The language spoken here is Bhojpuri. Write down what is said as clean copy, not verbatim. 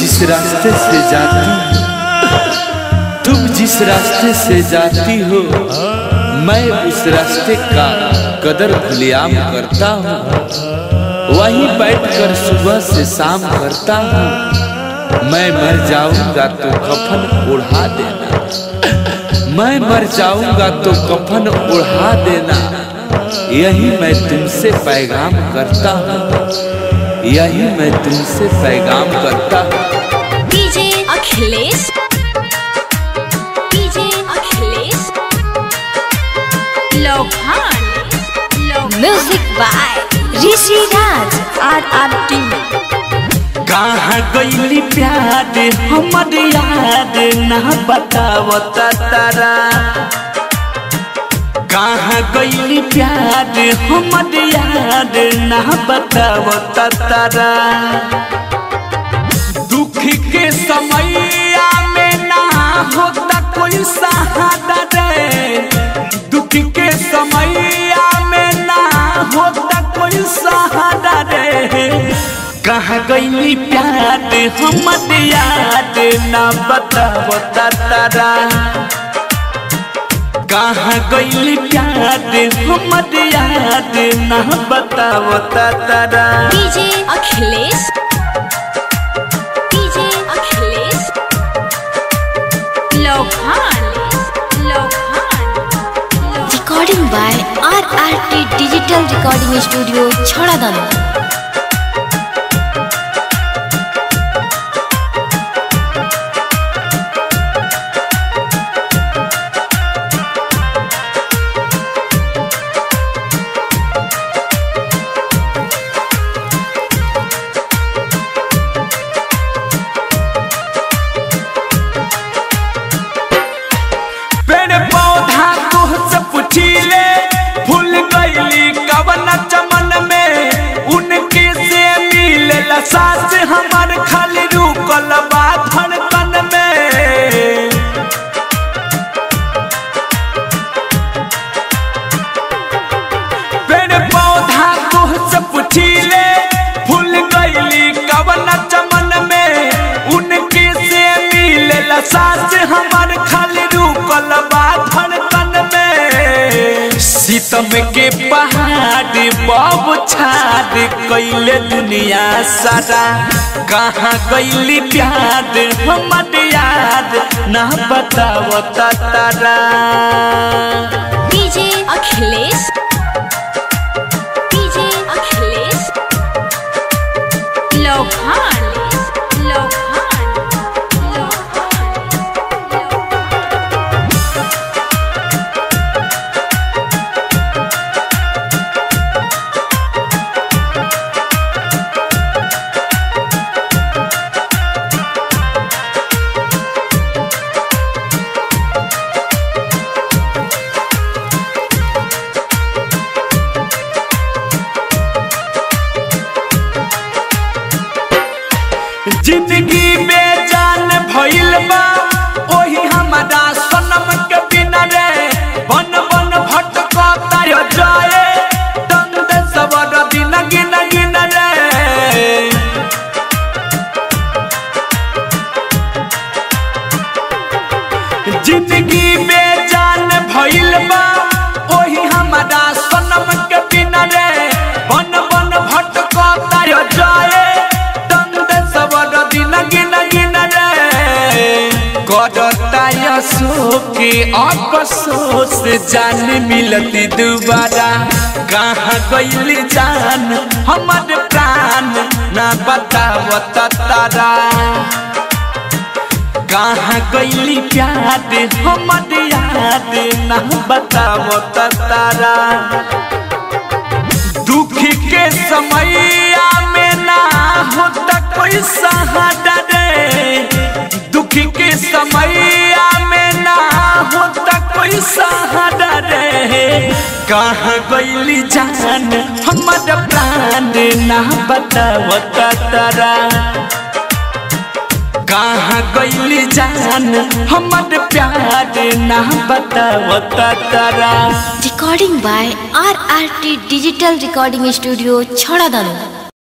जिस रास्ते से जाती तुम जिस रास्ते से जाती हो, मैं उस रास्ते का कदर खुलेआम करता हूँ। वहीं बैठकर सुबह से शाम करता हूँ। मैं मर जाऊंगा तो कफन ओढ़ा देना, मैं मर जाऊंगा तो कफन ओढ़ा देना। यही मैं तुमसे पैगाम करता हूँ, यही मैं तुमसे पैगाम करता हूँ। DJ Akhilesh, DJ Akhilesh Lokhan, music by Rishi Raj RR2। कहाँ गईली प्यार हमर याद ना बतावता तारा, कहाँ गईली प्यार हमर याद ना बतावता तारा। दुख के समैया में ना होता कोई सहारा रे, दुख के समैया में ना होता कोई सहारा रे। कहाँ गईली प्यार हमर याद ना बतावता तारा, कहाँ गईली प्यार हमर याद ना बतावता तारा। DJ Akhilesh, DJ Akhilesh Lokhan, recording by RRT digital recording studio छड़ादानो। सास हमार खाली रुकल बा धड़कन में, पेड़ पौधा तुहसे पूछिले फूल गईली कवन चमन में। उनके से मिलेला सास हमार खाली रुकल बा धड़कन में। सीतम के पहाड़ बाबू छाड़ कैले दुनिया सारा, कहाँ गईली प्यार हमर याद ना बतावता तारा। डीजे अखिलेश, डीजे अखिलेश लोखान, जिंदगी बेजान भइल बा ओही हमारा सनम के बिना रे। बन बन भटकता जाए दंद सबर दिन गिन गिन रे। जिंदगी बेजान भइल बा ओही हमारा सनम के बिना रे। बन बन भटकता जाए के अफसोस जान मिलती दोबारा। कहाँ गईली जान हमर प्राण ना बतावता तारा, कहाँ गईली प्यार हमर याद ना बतावता तारा। दुख के समैया में ना होता कोई सहारा रे, दुख के समैया में ना होता कोई सहारा रे। कहाँ गईली जान हमर प्राण ना बतावता तारा, कहाँ गईली जान हमर प्यार ना बतावता तारा। Recording by RRT digital recording studio छड़ादानो।